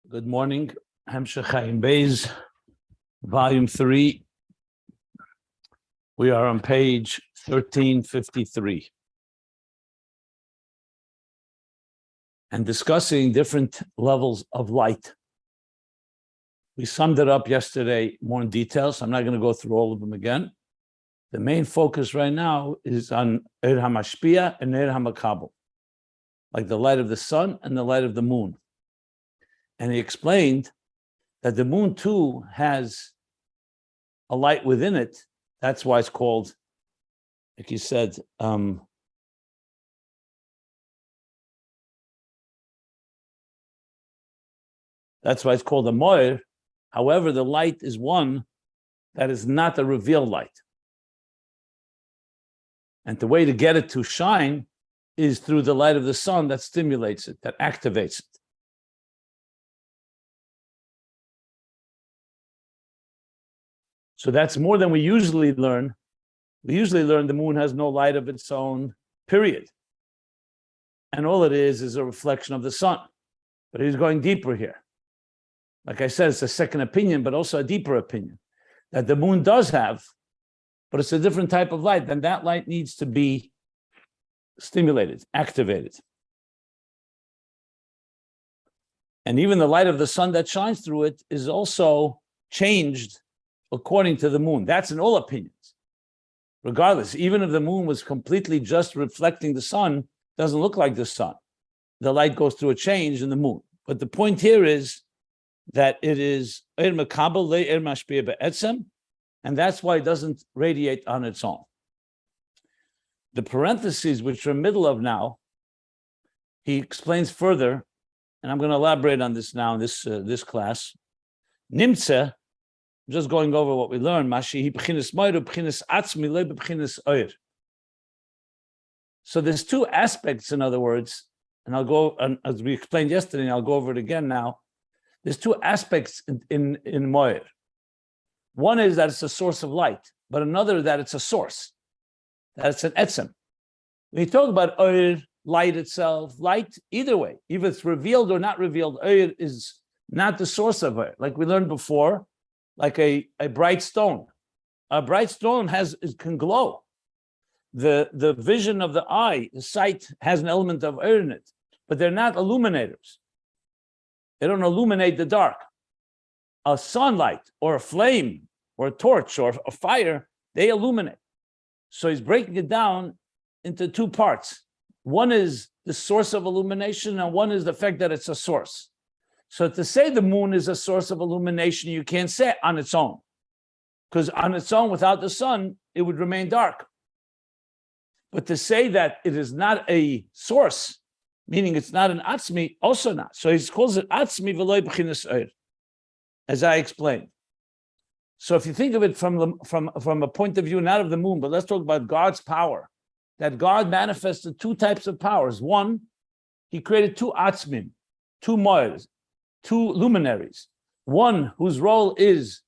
Good morning. Ayin Beis, volume 3. We are on page 1353 and discussing different levels of light. We summed it up yesterday more in detail, so I'm not going to go through all of them again. The main focus right now is on Eir HaMashpia and Eir HaMakabel, like the light of the sun and the light of the moon. And he explained that the moon too has a light within it. That's why it's called, like he said, that's why it's called a moir. However, the light is one that is not a revealed light. And the way to get it to shine is through the light of the sun that stimulates it, that activates it. So that's more than we usually learn. We usually learn the moon has no light of its own, period. And all it is a reflection of the sun. But he's going deeper here. Like I said, it's a second opinion, but also a deeper opinion that the moon does have, but it's a different type of light. Then that light needs to be stimulated, activated. And even the light of the sun that shines through it is also changed according to the moon. That's in all opinions. Regardless, even if the moon was completely just reflecting the sun, it doesn't look like the sun. The light goes through a change in the moon. But the point here is that it is Eir Makabel le Eir Mashpia be'etzem, and that's why it doesn't radiate on its own. The parentheses, which we're in the middle of now, he explains further, and I'm going to elaborate on this now in this class. Nimtze, just going over what we learned. So there's two aspects, in other words, and I'll go, and as we explained yesterday, and I'll go over it again now. There's two aspects in Moir. One is that it's a source of light, but another that it's a source, that it's an etzem. When you talk about Oir, light itself, light, either way, either it's revealed or not revealed, Oir is not the source of Oir. Like we learned before, like a bright stone. A bright stone can glow. The vision of the eye, the sight, has an element of Oir in it, but they're not illuminators. They don't illuminate the dark. A sunlight or a flame or a torch or a fire, they illuminate. So he's breaking it down into two parts. One is the source of illumination, and one is the fact that it's a source. So to say the moon is a source of illumination, you can't say it on its own. Because on its own, without the sun, it would remain dark. But to say that it is not a source, meaning it's not an atzmi, also not. So he calls it atzmi v'loy b'chinas oir, as I explained. So if you think of it from a point of view, not of the moon, but let's talk about God's power, that God manifested two types of powers. One, he created two atzmim, two moirs, two luminaries. One whose role is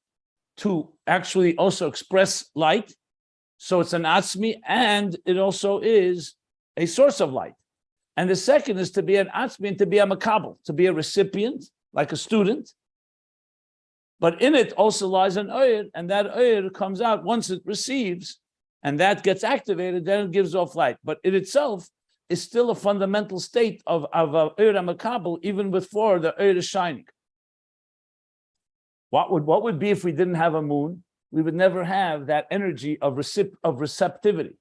to actually also express light. So it's an atzmi, and it also is a source of light. And the second is to be an atzmi and to be a makabel, to be a recipient, like a student. But in it also lies an oir, and that oir comes out once it receives, and that gets activated, then it gives off light. But it itself is still a fundamental state of oir makabel, even before the oir is shining. What would be if we didn't have a moon? We would never have that energy of receptivity.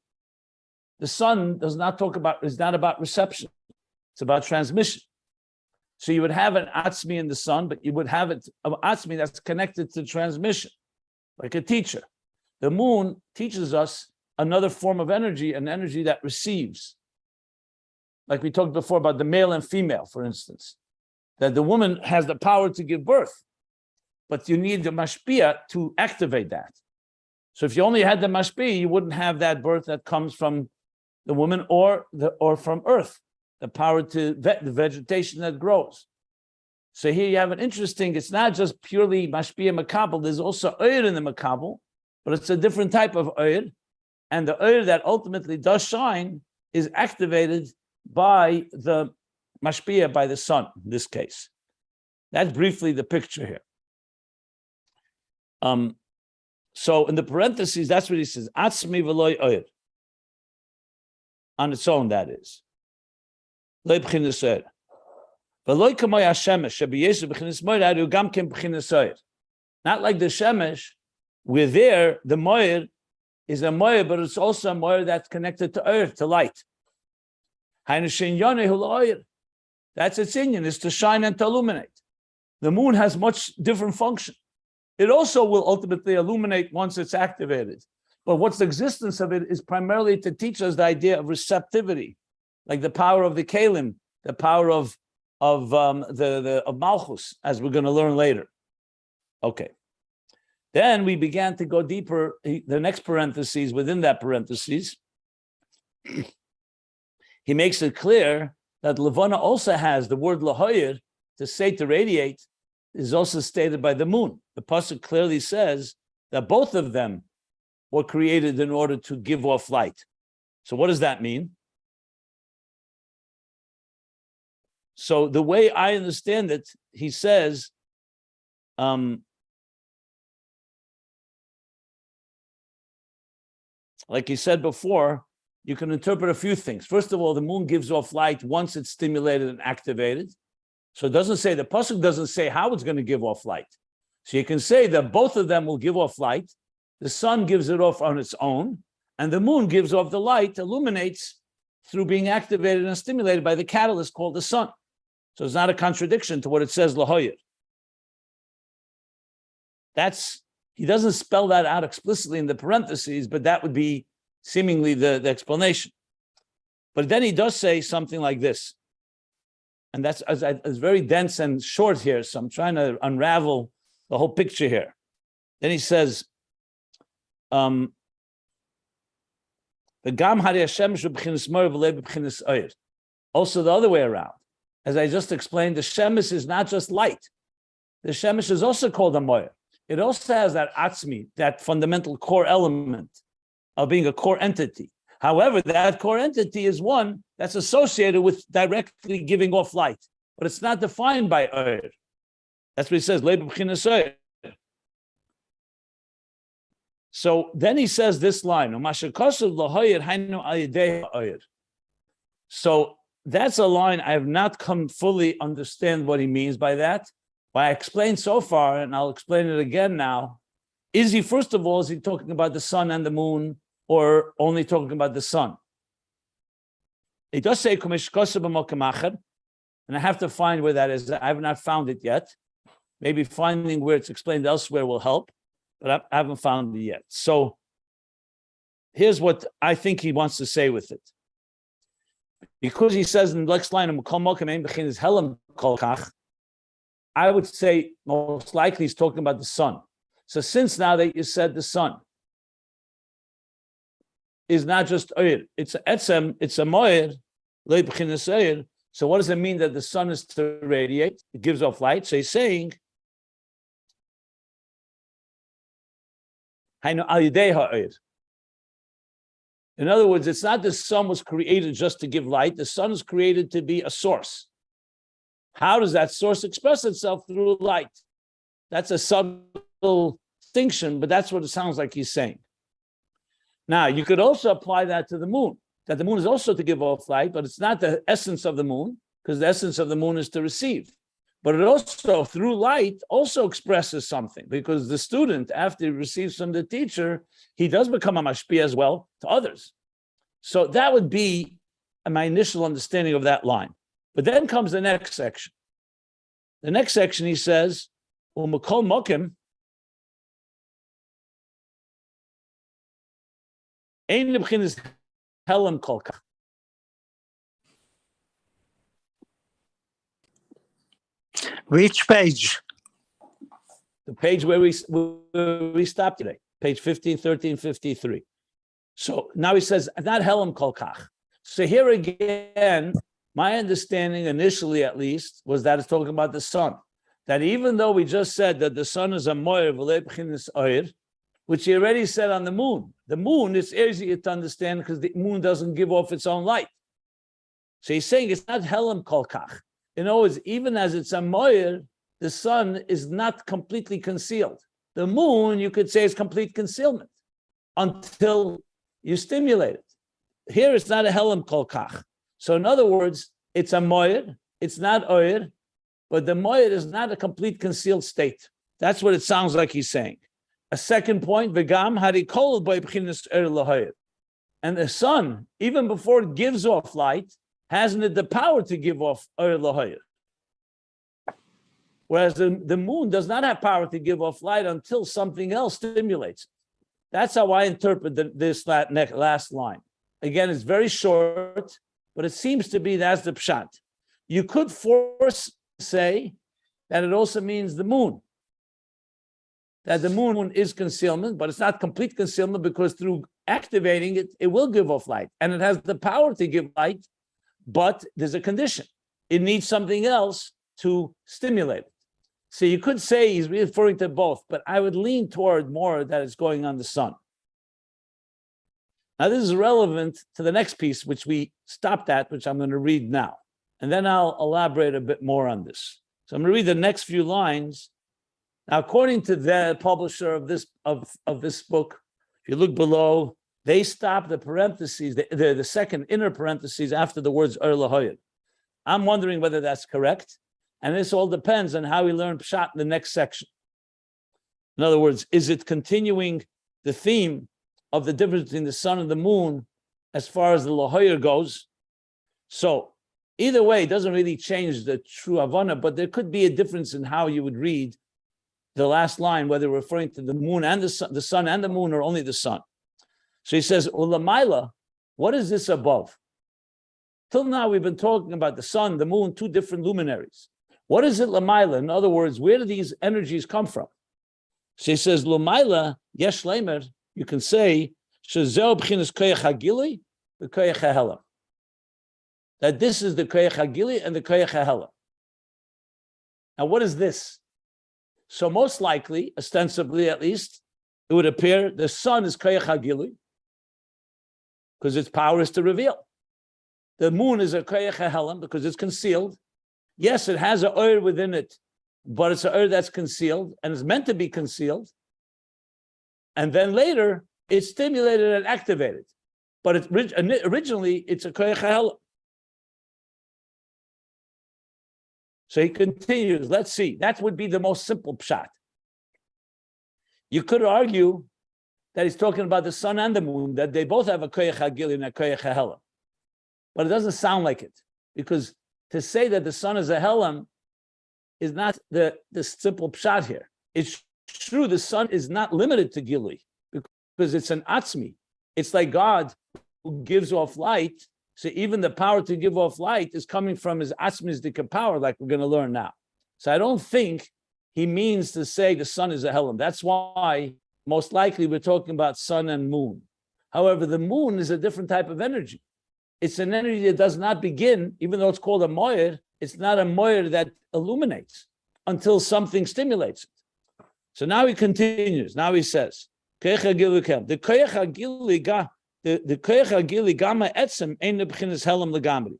The sun is not about reception. It's about transmission. So you would have an atzmi in the sun, but you would have an atzmi that's connected to transmission, like a teacher. The moon teaches us another form of energy, an energy that receives. Like we talked before about the male and female, for instance, that the woman has the power to give birth, but you need the mashpia to activate that. So if you only had the mashpia, you wouldn't have that birth that comes from the woman or from earth, the power to the vegetation that grows. So here you have an interesting, it's not just purely mashpia makabel, there's also oir in the makabel, but it's a different type of oir. And the oir that ultimately does shine is activated by the mashpia, by the sun, in this case. That's briefly the picture here. So in the parentheses, that's what he says. Atzmi v'loy oyer. On its own, that is. Loy b'chinas oyer. V'loy kamoy hashemesh shebeyesu b'chinas moyer adu gam kem b'chinas oyer. Not like the shemesh, where there the moyer is a moyer, but it's also a moyer that's connected to oyer, to light. That's its inyan, is to shine and to illuminate. The moon has much different function. It also will ultimately illuminate once it's activated. But what's the existence of it is primarily to teach us the idea of receptivity, like the power of the Kalim, the power of Malchus, as we're going to learn later. Okay. Then we began to go deeper. The next parentheses, within that parentheses, he makes it clear that Levana also has the word lahoyer, to say to radiate, is also stated by the moon. The pasuk clearly says that both of them were created in order to give off light. So what does that mean? So the way I understand it, he says, like he said before, you can interpret a few things. First of all, the moon gives off light once it's stimulated and activated. So it doesn't say, the pasuk doesn't say how it's going to give off light. So you can say that both of them will give off light. The sun gives it off on its own, and the moon gives off the light, illuminates through being activated and stimulated by the catalyst called the sun. So it's not a contradiction to what it says, lahoyer. He doesn't spell that out explicitly in the parentheses, but that would be seemingly the explanation. But then he does say something like this. And that's very dense and short here, so I'm trying to unravel the whole picture here. Then he says, also the other way around. As I just explained, the shemesh is not just light. The shemesh is also called a moyer. It also has that atzmi, that fundamental core element of being a core entity. However, that core entity is one that's associated with directly giving off light, but it's not defined by oyer. That's what he says, le b'chinas oyer. So then he says this line, so that's a line I have not come fully understand what he means by that. What I explained so far, and I'll explain it again now, is he, first of all, is he talking about the sun and the moon, or only talking about the sun? He does say, and I have to find where that is. I have not found it yet. Maybe finding where it's explained elsewhere will help, but I haven't found it yet. So here's what I think he wants to say with it. Because he says in the next line, I would say most likely he's talking about the sun. So since now that you said the sun is not just oyer, it's etzem, it's a moyer, le b'chinas oyer. So what does it mean that the sun is to radiate? It gives off light. So he's saying, in other words, it's not the sun was created just to give light. The sun is created to be a source. How does that source express itself? Through light. That's a subtle distinction, but that's what it sounds like he's saying. Now, you could also apply that to the moon, that the moon is also to give off light, but it's not the essence of the moon, because the essence of the moon is to receive. But it also, through light, also expresses something, because the student, after he receives from the teacher, he does become a mashpia as well to others. So that would be my initial understanding of that line. But then comes the next section. The next section, he says, U'makol mokim, ein b'chinas helam kol kach. Which page? The page where we stopped today, page 15, 13, 53. So now he says, not helam kol kach. So here again, my understanding initially, at least, was that it's talking about the sun. That even though we just said that the sun is a moyer, which he already said on the moon is easier to understand because the moon doesn't give off its own light. So he's saying it's not helam kol kach. In other words, even as it's a moyer, the sun is not completely concealed. The moon, you could say, is complete concealment until you stimulate it. Here it's not a helam kol kach. So in other words, it's a moed, it's not oyer, but the moed is not a complete concealed state. That's what it sounds like he's saying. A second point, v'gam harikol by b'chinas er lahoyer. And the sun, even before it gives off light, hasn't it the power to give off er lahoyer. Whereas the moon does not have power to give off light until something else stimulates it. That's how I interpret this last line. Again, it's very short, but it seems to be that's the pshat. You could say that it also means the moon. That the moon is concealment, but it's not complete concealment because through activating it, it will give off light. And it has the power to give light, but there's a condition. It needs something else to stimulate it. So you could say he's referring to both, but I would lean toward more that it's going on the sun. Now, this is relevant to the next piece, which we stopped at, which I'm going to read now. And then I'll elaborate a bit more on this. So I'm going to read the next few lines. Now, according to the publisher of this book, if you look below, they stop the parentheses, the second inner parentheses after the words er lahoyer. I'm wondering whether that's correct. And this all depends on how we learn pshat in the next section. In other words, is it continuing the theme of the difference between the sun and the moon as far as the lahoyer goes? So either way, it doesn't really change the true havana, but there could be a difference in how you would read the last line, whether referring to the moon and the sun and the moon, or only the sun. So he says, Ulamaila, what is this above? Till now, we've been talking about the sun, the moon, two different luminaries. What is it, Lamaila? In other words, where do these energies come from? So he says, Lamaila, yesh leimer, you can say, Shezeo b'chinas koyach hagili, the koyach hahelam. That this is the koyach hagili and the koyach hahelam. Now, what is this? So most likely, ostensibly at least, it would appear the sun is koyach hagili, because its power is to reveal. The moon is a koyach hahelam because it's concealed. Yes, it has an oir within it, but it's an oir that's concealed and is meant to be concealed. And then later, it's stimulated and activated. But originally, it's a koyach hahelam. So he continues, let's see, that would be the most simple pshat. You could argue that he's talking about the sun and the moon, that they both have a koyach hagili and a koyach hahelam. But it doesn't sound like it, because to say that the sun is a helam is not the simple pshat here. It's true, the sun is not limited to gili, because it's an atzmi. It's like God who gives off light. So even the power to give off light is coming from his atzmisdika power, like we're going to learn now. So I don't think he means to say the sun is a helam. That's why most likely we're talking about sun and moon. However, the moon is a different type of energy. It's an energy that does not begin, even though it's called a moyer, it's not a moyer that illuminates until something stimulates it. So now he continues. Now he says, the koyach hagili gamma etzem ein b'chinas helam legamri.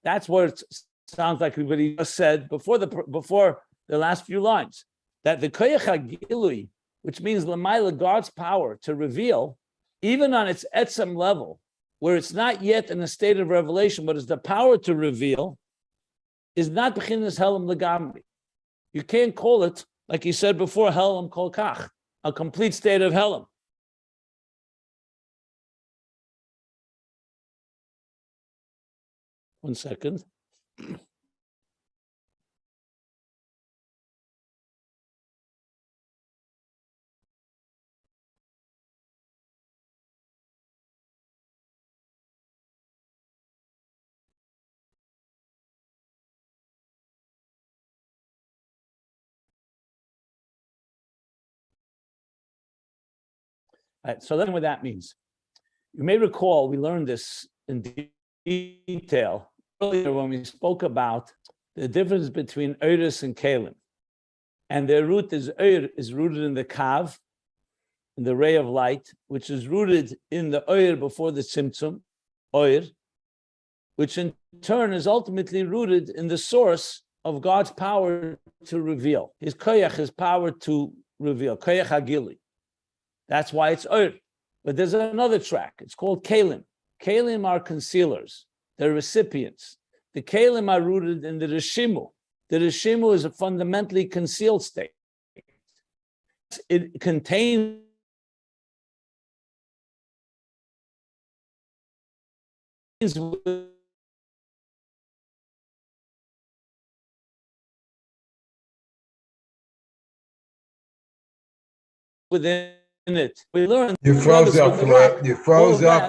That's what it sounds like what he just said before the last few lines. That the koyach hagili, which means l'mayla, God's power to reveal, even on its etzem level, where it's not yet in a state of revelation, but is the power to reveal, is not b'chinas helam legamri. You can't call it, like he said before, helam kol kach, a complete state of helam. One second. All right, so then what that means. You may recall we learned this in detail earlier when we spoke about the difference between Eiris and Kalim. And their root is Eir, is rooted in the Kav, in the ray of light, which is rooted in the Eir before the Tzimtzum, Eir, which in turn is ultimately rooted in the source, of God's power to reveal. His koyach, his power to reveal. Koyach hagili. That's why it's Ur. But there's another track. It's called Kalim. Kalim are concealers. They're recipients. The Kalim are rooted in the Rishimu. The Rishimu is a fundamentally concealed state. It contains within it. We learned You froze up for the last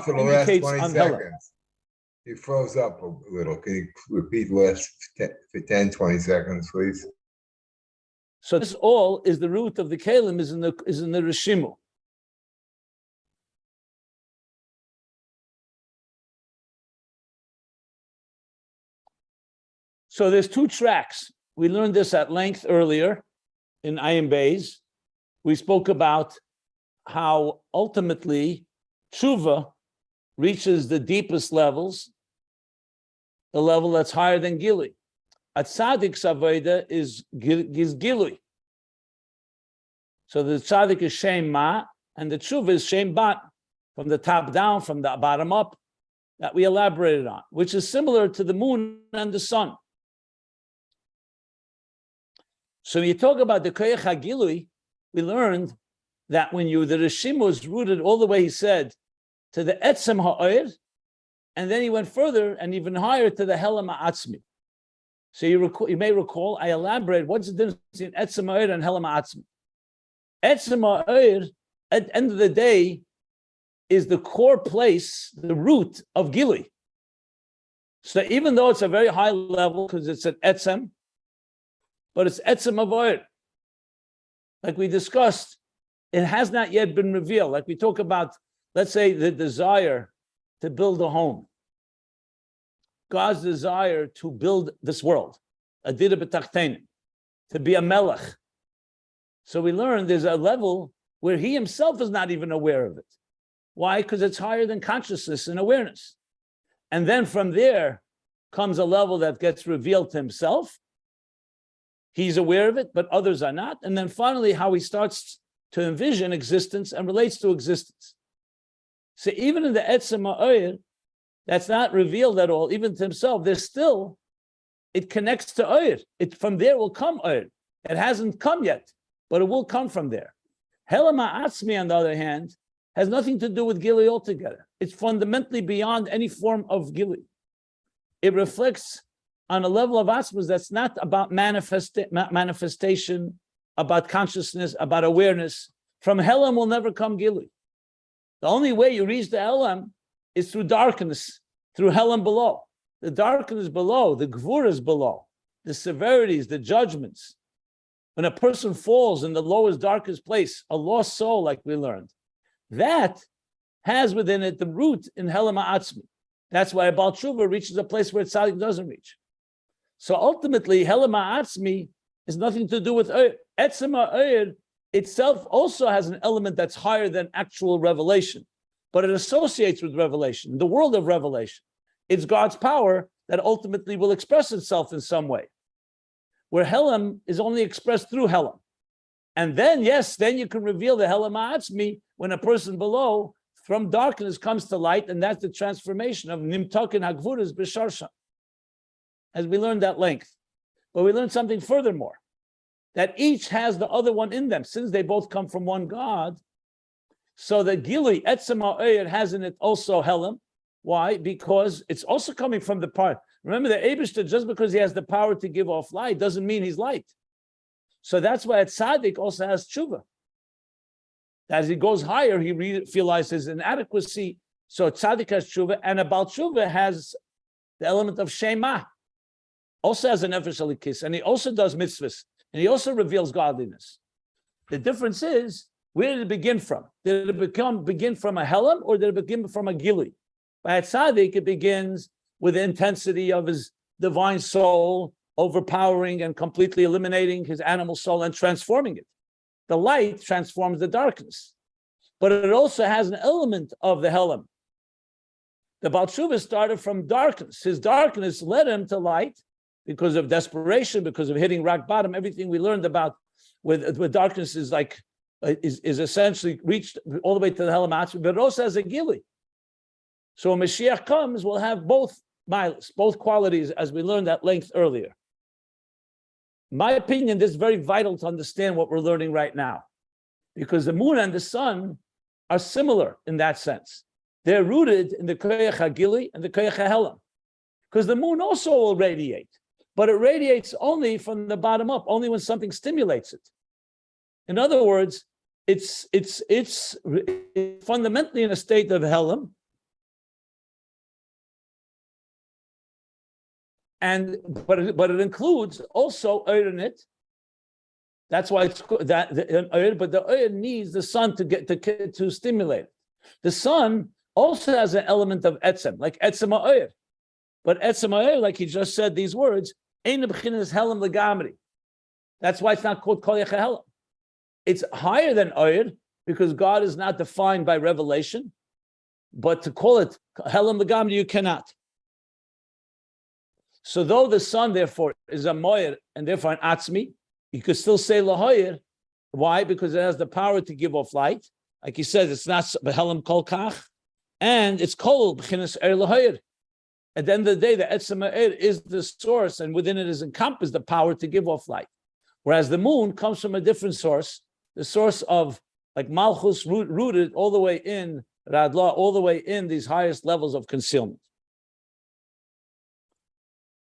indicates 20 on Helen. seconds. You froze up a little. Can you repeat the last 10, 20 seconds, please? So this all is the root of the Kalim is in the Rishimu. So there's two tracks. We learned this at length earlier in Ayin Beis. We spoke about how ultimately tshuva reaches the deepest levels, the level that's higher than gili. At tzaddik's avoda is gilui. So the tzaddik is shem ma, and the tshuva is shem bat, from the top down, from the bottom up, that we elaborated on, which is similar to the moon and the sun. So when you talk about the koyach hagilui, we learned that when the Rishim was rooted all the way, he said, to the etzem ha'oir, and then he went further and even higher to the helam ha'atzmi. So you may recall, I elaborate, what's the difference between etzem ha'oir and helam ha'atzmi? Etzem ha'oir, at the end of the day, is the core place, the root of Gili. So even though it's a very high level, because it's an etzem, but it's etzem of oir. Like we discussed, it has not yet been revealed. Like we talk about, let's say, the desire to build a home. God's desire to build this world, adira b'tachtein, to be a melech. So we learn there's a level where he himself is not even aware of it. Why? Because it's higher than consciousness and awareness. And then from there comes a level that gets revealed to himself. He's aware of it, but others are not. And then finally, how he starts to envision existence and relates to existence. So even in the Etzem Ha'oyer, that's not revealed at all, even to himself, there's still, it connects to Oyer. From there will come Oyer. It hasn't come yet, but it will come from there. Helam Ha'atzmi, on the other hand, has nothing to do with Gili altogether. It's fundamentally beyond any form of Gili. It reflects on a level of Atzmas that's not about manifestation, about consciousness, about awareness. From Helam will never come Gili. The only way you reach the Helam is through darkness, through Helam below. The darkness below, the Gvuras below, the severities, the judgments. When a person falls in the lowest, darkest place, a lost soul, like we learned, that has within it the root in Helam Ha'atzmi. That's why a Baal Tshuva reaches a place where tzaddik doesn't reach. So ultimately, Helam Ha'atzmi has nothing to do with Oyer. Etzem Ha'oyer itself also has an element that's higher than actual revelation, but it associates with revelation, the world of revelation. It's God's power that ultimately will express itself in some way, where Helam is only expressed through Helam. And then, yes, then you can reveal the Helam Ha'atzmi when a person below, from darkness comes to light, and that's the transformation of Nimtakin Hagvuras B'Sharsha, as we learned at length. But we learned something furthermore, that each has the other one in them, since they both come from one God. So the Gili, Etzem Ha'oyer, has in it also Helam. Why? Because it's also coming from the part. Remember, the Eibishter, just because he has the power to give off light, doesn't mean he's light. So that's why a tzaddik also has tshuva. As he goes higher, he realizes inadequacy. So a tzaddik has tshuva, and a Baal Tshuva has the element of shema. Also has an nefesh alikis, and he also does mitzvahs, and he also reveals godliness. The difference is, where did it begin from? Did it begin from a Helam, or did it begin from a Gili? By a tzaddik, it begins with the intensity of his divine soul, overpowering and completely eliminating his animal soul and transforming it. The light transforms the darkness, but it also has an element of the Helam. The Baal Tshuva started from darkness. His darkness led him to light, because of desperation, because of hitting rock bottom. Everything we learned about with darkness is like is essentially reached all the way to the Helam Atzmi, but it also has a gili. So when Mashiach comes, we'll have both miles, both qualities, as we learned at length earlier. In my opinion, this is very vital to understand what we're learning right now, because the moon and the sun are similar in that sense. They're rooted in the Koyach HaGili and the Koyach HaHelam, because the moon also will radiate, but it radiates only from the bottom up, only when something stimulates it. In other words, it's fundamentally in a state of Helam, but it includes also Oyer in it. That's why it's that but the Oyer needs the sun to stimulate it. The sun also has an element of etzem, like etzem ha'oyer. But etzem ha'oyer, like he just said these words, ein b'chinas helam legamri. That's why it's not called kol yach helam. It's higher than oyer because God is not defined by revelation. But to call it helam legamri, you cannot. So though the sun, therefore, is a moyer and therefore an atzmi, you could still say lahoyer. Why? Because it has the power to give off light. Like he says, it's not helam kol kach. And it's kol b'chinas er lahoyer. At the end of the day, the etzem ha'er is the source, and within it is encompassed the power to give off light. Whereas the moon comes from a different source, the source of like Malchus rooted all the way in Radla, all the way in these highest levels of concealment.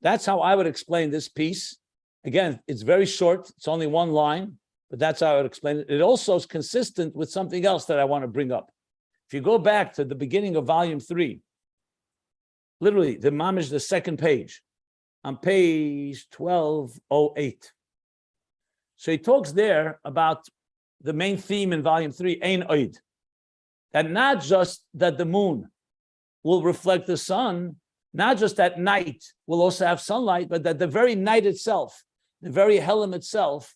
That's how I would explain this piece. Again, it's very short. It's only one line, but that's how I would explain it. It also is consistent with something else that I want to bring up. If you go back to the beginning of volume 3, literally the mamish, the second page, on page 1208. So he talks there about the main theme in volume 3, Ein Oid, that not just that the moon will reflect the sun, not just that night will also have sunlight, but that the very night itself, the very Helam itself,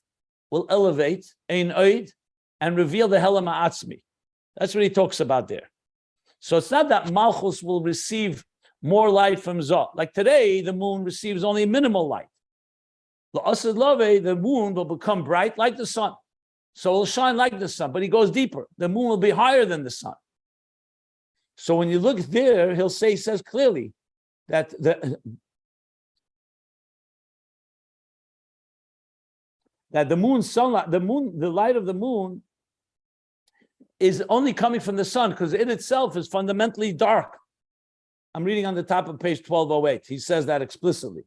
will elevate Ein Oid and reveal the Helam Ha'atzmi. That's what he talks about there. So it's not that Malchus will receive more light from Zot. Like today, the moon receives only minimal light. The moon will become bright like the sun. So it'll shine like the sun, but he goes deeper. The moon will be higher than the sun. So when you look there, he says clearly that the moon, sunlight, the light of the moon is only coming from the sun because it itself is fundamentally dark. I'm reading on the top of page 1208. He says that explicitly.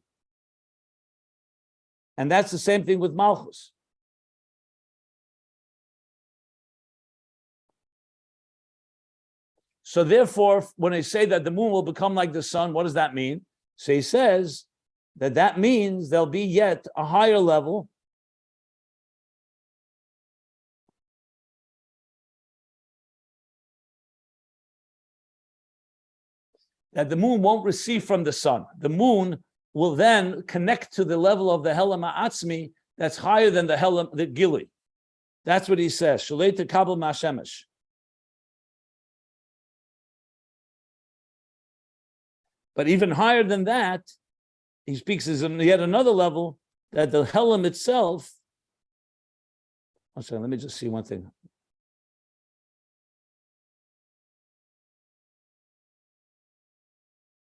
And that's the same thing with Malchus. So therefore, when I say that the moon will become like the sun, what does that mean? So he says that means there'll be yet a higher level that the moon won't receive from the sun. The moon will then connect to the level of the Helam Ha'atzmi that's higher than the Helam, the Gili. That's what he says. Shalei tekabel ma'ashemesh. But even higher than that, he speaks as yet another level that the Helam itself. One second, let me just see one thing.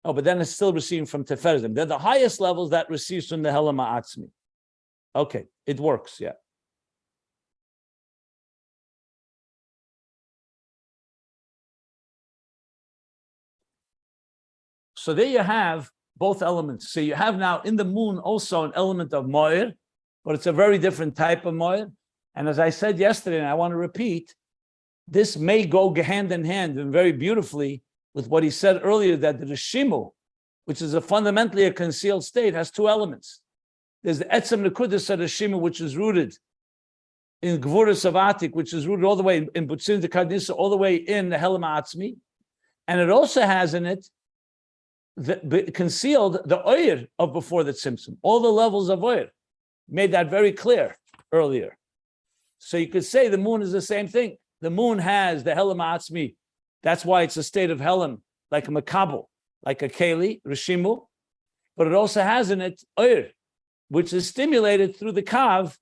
Oh, but then it's still receiving from Teferezim. They're the highest levels that receives from the Helam Ha'atzmi. Okay, it works, yeah. So there you have both elements. So you have now in the moon also an element of Moir, but it's a very different type of Moir. And as I said yesterday, and I want to repeat, this may go hand in hand and very beautifully with what he said earlier, that the Rishimu, which is fundamentally a concealed state, has two elements. There's the Etzem Nekudus of Rishimu, which is rooted in Gvuras Avatik, which is rooted all the way in Butzin de Kadnisa, all the way in the Helam Ha'atzmi. And it also has in it concealed the Oyer of before the Tzimtzum, all the levels of Oyer. Made that very clear earlier. So you could say the moon is the same thing. The moon has the Helam Ha'atzmi. That's why it's a state of Helam, like a Makabel, like a Keli, Rishimu, but it also has in it Oyer, which is stimulated through the kav,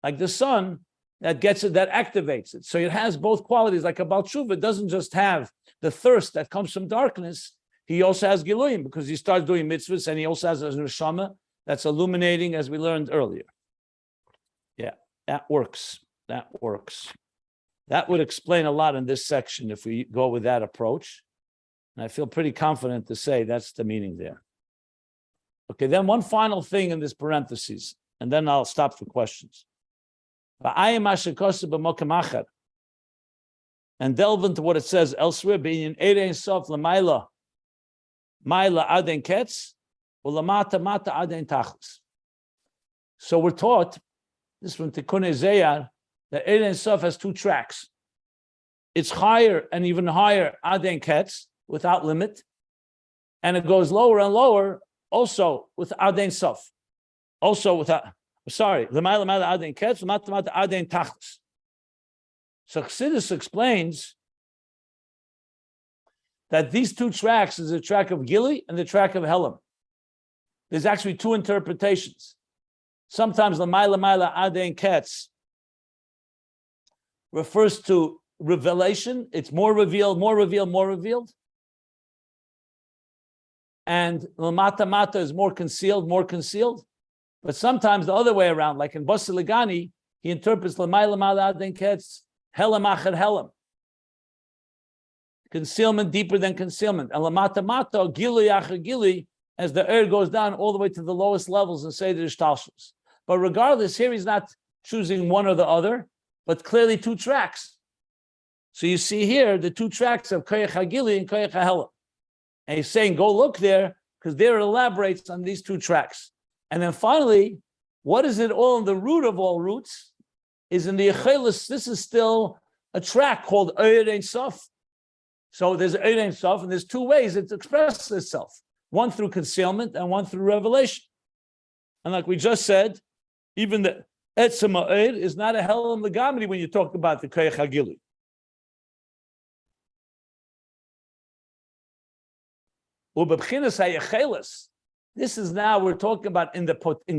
like the sun, that gets it, that activates it. So it has both qualities. Like a Baal Tshuva doesn't just have the thirst that comes from darkness, he also has Giluyim, because he starts doing mitzvahs, and he also has a neshama that's illuminating, as we learned earlier. Yeah, that works. That works. That would explain a lot in this section if we go with that approach. And I feel pretty confident to say that's the meaning there. Okay, then one final thing in this parentheses, and then I'll stop for questions. And delve into what it says elsewhere, being Erein Sof Lamaila, Maila Aden Ketz, Ulamata Mata Aden Tachlis. So we're taught, this is from Tikkun Zeyar, that Erein Sof has two tracks. It's higher and even higher Aden Ketz, without limit, and it goes lower and lower also with Aden Sof. Also without, sorry, Lamaila Maila Aden Ketz, Ulamata Mata Aden Tachlis. So Chassidus explains that these two tracks is the track of Gili and the track of Helam. There's actually two interpretations. Sometimes Lamaila Maila Aden Ketz refers to revelation. It's more revealed, more revealed, more revealed. And Lamata Mata is more concealed, more concealed. But sometimes the other way around, like in Basiligani, he interprets Lamaila Maila Aden Ketz, Helam Achad Helam. Concealment deeper than concealment. And Lamata Mata, Gili Achad Gili, as the air goes down all the way to the lowest levels and say the Ishtalshus. But regardless, here he's not choosing one or the other, but clearly two tracks. So you see here the two tracks of Koyach HaGili and Koyach HaHelam. And he's saying, go look there, because there it elaborates on these two tracks. And then finally, what is it all in the root of all roots? Is in the Yechelis, this is still a track called Oyer Ein Sof. So there's Oyer Ein Sof, and there's two ways it expresses itself. One through concealment and one through revelation. And like we just said, even the Etzem Oyer is not a Helam Legamri when you talk about the Koyach HaGili. Ubebchinas HaYechelis. This is now we're talking about in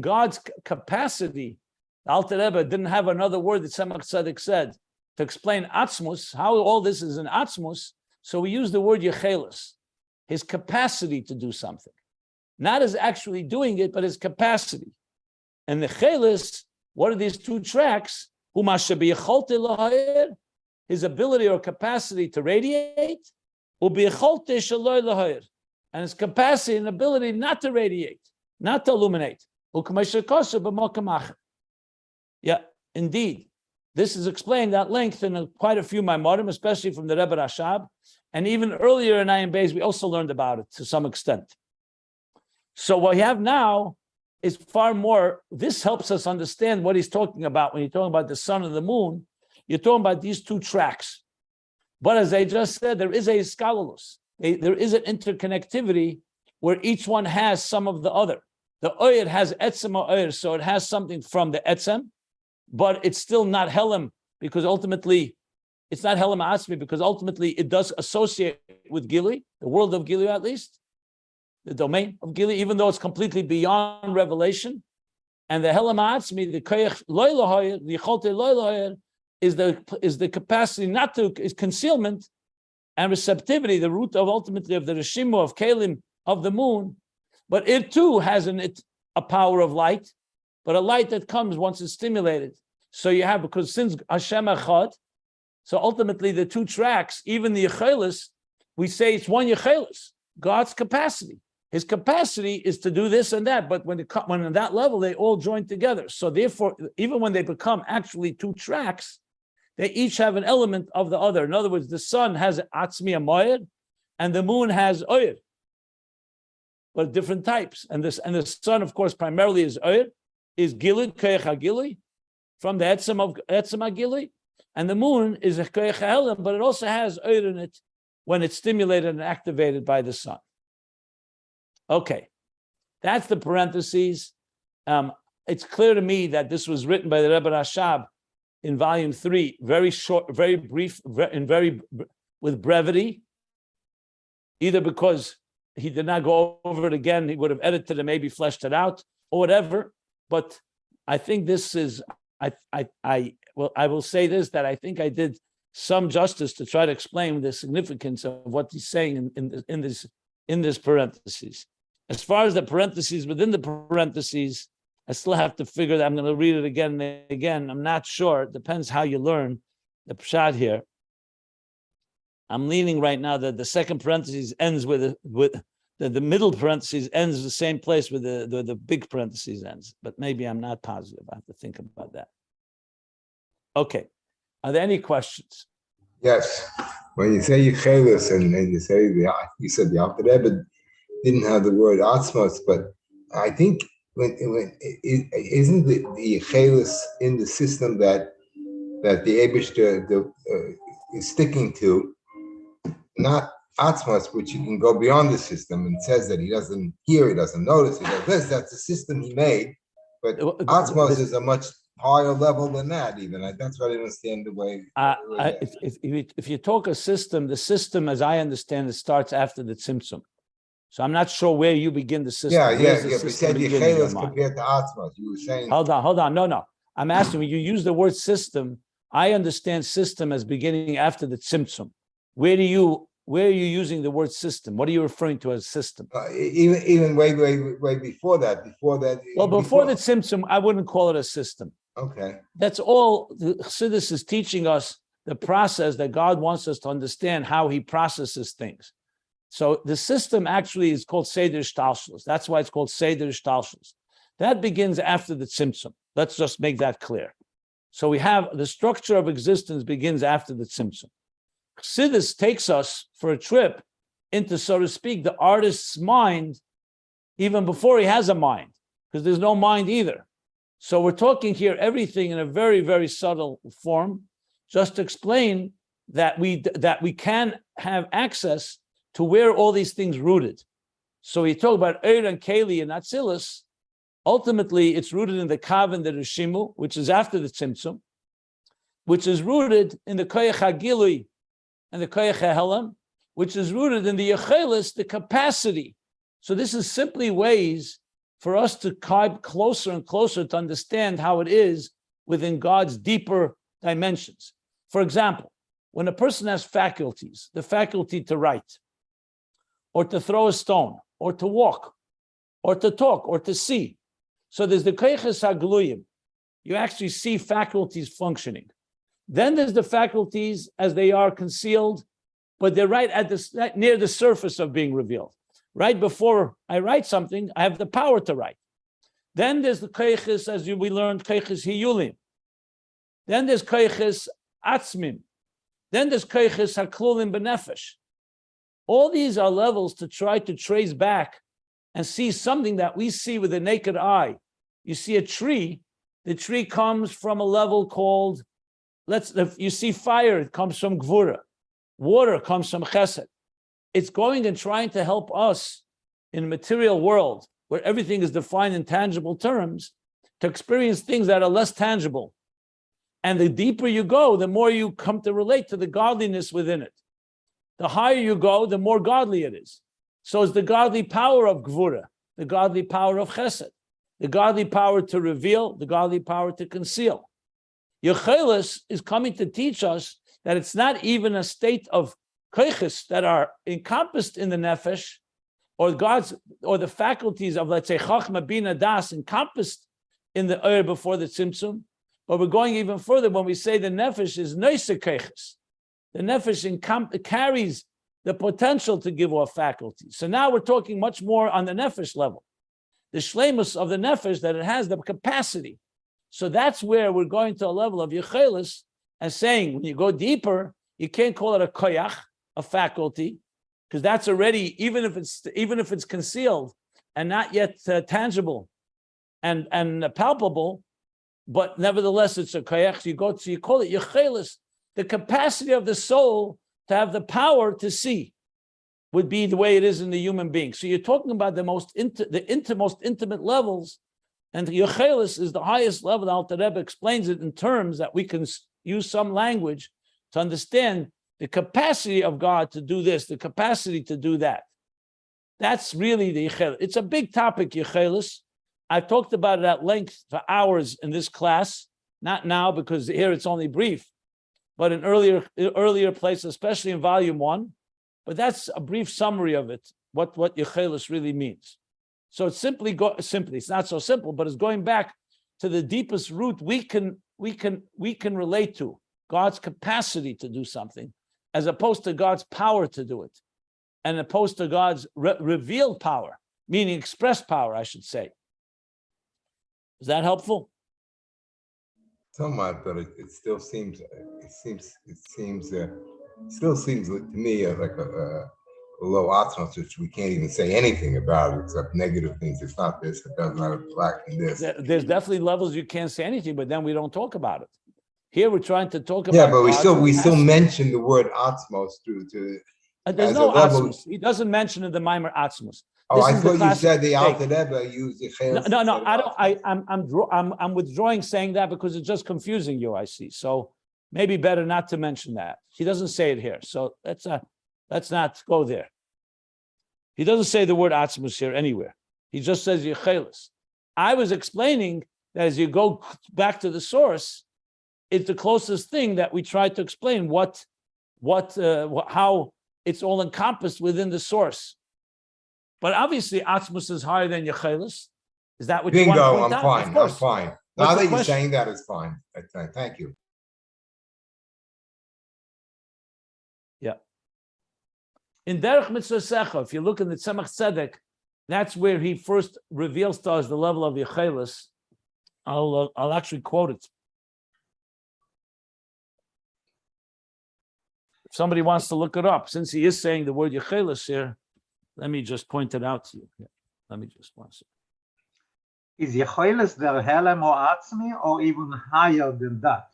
God's capacity. The Alter Rebbe didn't have another word that Tzemach Tzedek said to explain Atzmus, how all this is in Atzmus. So we use the word Yechelis, his capacity to do something. Not as actually doing it, but his capacity. And the Yechelis, what are these two tracks? His ability or capacity to radiate, and his capacity and ability not to radiate, not to illuminate. Yeah, indeed. This is explained at length in quite a few Maimorim, especially from the Rebbe Rashab. And even earlier in Ayin Beis, we also learned about it to some extent. So what we have now is far more, this helps us understand what he's talking about. When you're talking about the sun and the moon, you're talking about these two tracks. But as I just said, there is a skalalus. There is an interconnectivity where each one has some of the other. The Oyer has Etzem Oyer, so it has something from the Etzem, but it's still not Helam, because ultimately, it's not Helam Atzmi, because ultimately it does associate with Gili, the world of Gili at least, the domain of Gili, even though it's completely beyond revelation. And the Helam Atzmi, the Koyach Loy Lahoyer, the Yicholte Loy Lahoyer, is the capacity not to, is concealment and receptivity, the root of ultimately of the Rishimu of Kalim of the moon. But it too has in it a power of light, but a light that comes once it's stimulated. So you have, because since Hashem Echad, so ultimately the two tracks, even the Yechelis, we say it's one Yechelis, God's capacity. His capacity is to do this and that, but when on that level, they all join together. So therefore, even when they become actually two tracks, they each have an element of the other. In other words, the sun has Atzmi Amoyer, and the moon has Oyer, but different types. And the sun, of course, primarily is Oyer, is Gili, Koyach HaGili, from the Etzem HaGili, and the moon is a Koyach HaHelam, but it also has Oyer in it when it's stimulated and activated by the sun. Okay, that's the parentheses. It's clear to me that this was written by the Rebbe Rashab in volume 3, very short, very brief, with brevity, either because he did not go over it again, he would have edited and maybe fleshed it out, or whatever. But I think this is, I will say this, that I think I did some justice to try to explain the significance of what he's saying in this parentheses. As far as the parentheses within the parentheses, I still have to figure that. I'm going to read it again and again. I'm not sure. It depends how you learn the pshat here. I'm leaning right now that the second parentheses ends with the middle parentheses ends the same place where the big parentheses ends. But maybe I'm not positive. I have to think about that. Okay. Are there any questions? Yes. When you say Yechelis and you say you said the Alter Rebbe didn't have the word Atzmos, but I think isn't the Yechelis in the system that the Eibishter is sticking to, not Atzmos, which you can go beyond the system, and says that he doesn't hear, he doesn't notice, he does this. That's the system he made, but Atzmos is a much higher level than that. Even that's what I understand the way. If you talk a system, the system, as I understand it, starts after the Tzimtzum. So I'm not sure where you begin the system. Yeah. You said Yechelis compared to Atzmos. You were saying. Hold on. No. I'm asking when you use the word system. I understand system as beginning after the Tzimtzum. Where are you using the word system? What are you referring to as system? Even way before that. Well, before the Tzimtzum, I wouldn't call it a system. Okay. That's all. The Chassidus is teaching us the process that God wants us to understand how He processes things. So the system actually is called Seder Shtalshlus. That's why it's called Seder Shtalshlus. That begins after the Tzimtzum. Let's just make that clear. So we have the structure of existence begins after the Tzimtzum. Chassidus takes us for a trip into, so to speak, the artist's mind, even before he has a mind, because there's no mind either. So we're talking here everything in a very, very subtle form, just to explain that we can have access to where all these things rooted. So we talk about Eir and Keli and Atzilus. Ultimately, it's rooted in the Kav and the Rishimu, which is after the Tzimtzum, which is rooted in the Koyach HaGilui and the Koyach HaHelam, which is rooted in the Yechelis, the capacity. So this is simply ways for us to come closer and closer to understand how it is within God's deeper dimensions. For example, when a person has faculties, the faculty to write, or to throw a stone, or to walk, or to talk, or to see. So there's the Koyches HaGluyim. You actually see faculties functioning. Then there's the faculties as they are concealed, but they're right at near the surface of being revealed. Right before I write something, I have the power to write. Then there's the Koyches, as we learned, Koyches Hiyulim. Then there's Koyches Atzmim. Then there's Koyches HaKlulim B'nefesh. All these are levels to try to trace back and see something that we see with the naked eye. You see a tree, the tree comes from a level called, if you see fire, it comes from Gvura. Water comes from Chesed. It's going and trying to help us in a material world where everything is defined in tangible terms to experience things that are less tangible. And the deeper you go, the more you come to relate to the godliness within it. The higher you go, the more godly it is. So it's the godly power of Gvura, the godly power of Chesed, the godly power to reveal, the godly power to conceal. Yechelis is coming to teach us that it's not even a state of koiches that are encompassed in the nefesh, or the faculties of, let's say, Chachma Bina Das encompassed in the Eir before the Tzimtzum, but we're going even further when we say the nefesh is noise koiches. The nefesh carries the potential to give off faculties. So now we're talking much more on the nefesh level. The shleimus of the nefesh, that it has the capacity. So that's where we're going to a level of yechelis and saying, when you go deeper, you can't call it a koyach, a faculty, because that's already, even if it's concealed and not yet tangible and palpable, but nevertheless it's a koyach. So you call it yechelis. The capacity of the soul to have the power to see would be the way it is in the human being. So you're talking about the most intimate levels, and the Yechelis is the highest level. The Alter Rebbe explains it in terms that we can use some language to understand the capacity of God to do this, the capacity to do that. That's really the Yechelis. It's a big topic, Yechelis, I've talked about it at length for hours in this class, not now because here it's only brief, but in earlier places, especially in volume 1. But that's a brief summary of it, what Yechelis really means. So it's simply, it's not so simple, but it's going back to the deepest root we can relate to, God's capacity to do something, as opposed to God's power to do it, and opposed to God's revealed power, meaning expressed power, I should say. Is that helpful? Somewhat, but it still seems still seems to me like a low osmos, which we can't even say anything about except negative things. It's not this, it does not black and this. There's definitely levels you can't say anything, but then we don't talk about it. Here we're trying to talk about. Yeah, but we still mention the word osmos to there's no osmos. He doesn't mention in the Maimer osmos. Oh, I thought you said the Alter Rebbe used the No, I don't. I'm withdrawing saying that because it's just confusing you. I see. So maybe better not to mention that. He doesn't say it here, so let's not go there. He doesn't say the word atzmus here anywhere. He just says yechelis. I was explaining that as you go back to the source, it's the closest thing that we try to explain how it's all encompassed within the source. But obviously, atzmus is higher than yechelis. Is that what you want to point out? I'm fine. Now that you're saying that, it's fine. Thank you. Yeah. In Derech Mitzvah Secha, if you look in the Tzemach Tzedek, that's where he first reveals to us the level of yechelis. I'll actually quote it. If somebody wants to look it up, since he is saying the word yechelis here, let me just point it out to you. Yeah. Let me just one second. Is yechelis der helem or atzmi, or even higher than that?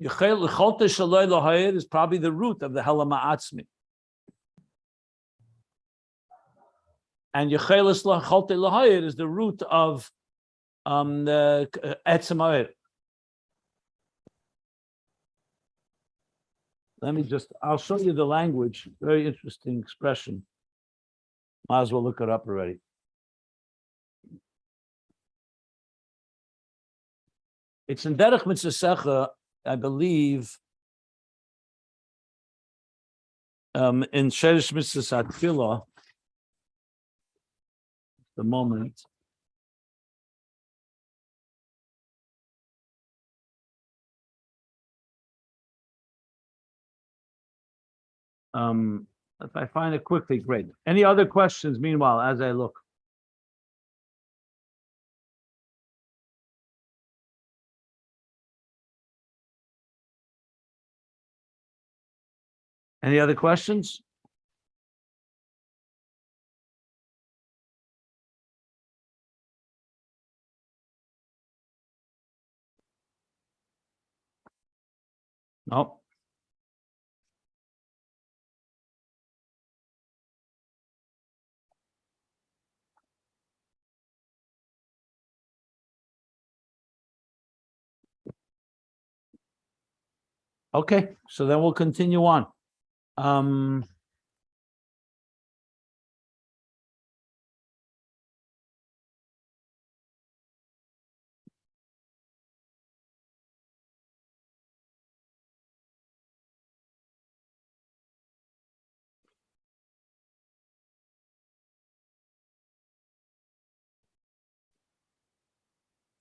Yechelis shaloi lahayir is probably the root of the helem ha'atzmi. And yechelis cholte lahayir is the root of the etzem ha'ir. I'll show you the language. Very interesting expression. Might as well look it up already. It's in Derech Mitzvah Secha, I believe, in Sheresh Mitzvah Tefillah, the moment. If I find it quickly, great. Any other questions, meanwhile, as I look? Any other questions? No. Okay, so then we'll continue on.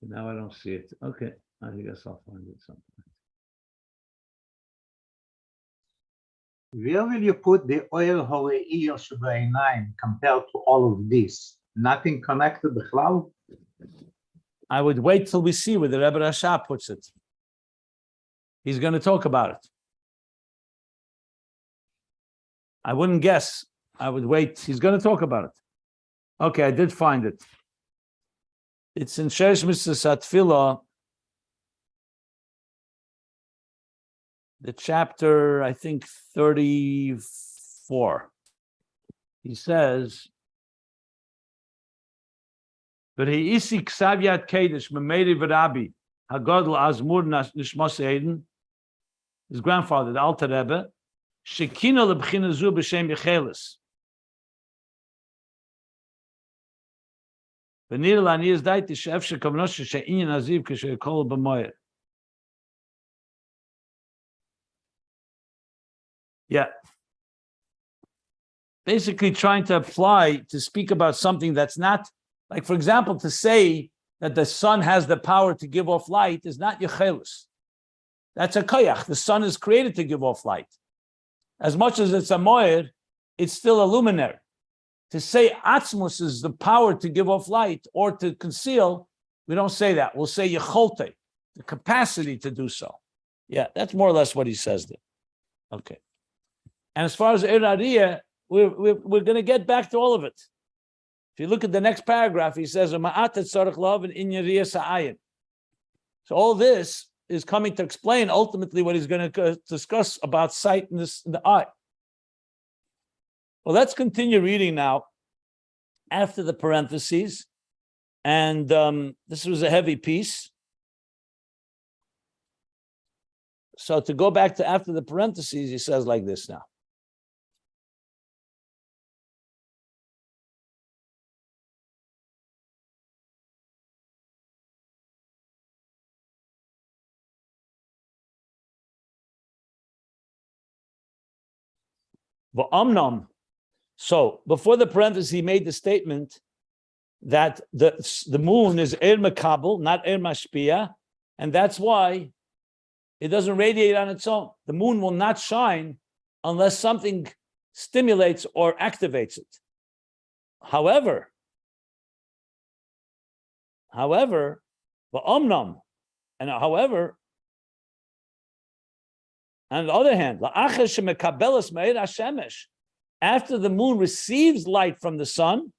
Now I don't see it. Okay, I guess I'll find it sometime. Where will you put the oil hore'iyah shebe'einayim compared to all of this? Nothing connected to cloud? I would wait till we see where the Rebbe Rasha puts it. He's going to talk about it. I wouldn't guess. I would wait. He's going to talk about it. Okay, I did find it. It's in Sheresh Mitzvah Tefillah, the chapter, I think, 34. He says, "But he isi ksavyat kedesh memeri v'rabi hagadol azmur nishmas Eden." His grandfather, the Alter Rebbe, shekina lebchina zu b'shem yechelis. Yeah. Basically trying to apply, to speak about something that's not, like, for example, to say that the sun has the power to give off light is not yechelus. That's a koyach. The sun is created to give off light. As much as it's a moed, it's still a luminary. To say atzmus is the power to give off light or to conceal, we don't say that. We'll say yecholte, the capacity to do so. Yeah, that's more or less what he says there. Okay. And as far as Irariya, we're going to get back to all of it. If you look at the next paragraph, he says, so all this is coming to explain ultimately what he's going to discuss about sight in the eye. Well, let's continue reading now after the parentheses. And this was a heavy piece. So to go back to after the parentheses, he says like this now. So before the parenthesis, he made the statement that the moon is er makabel, not er mashpia, and that's why it doesn't radiate on its own. The moon will not shine unless something stimulates or activates it. However, on the other hand, after the moon receives light from the sun,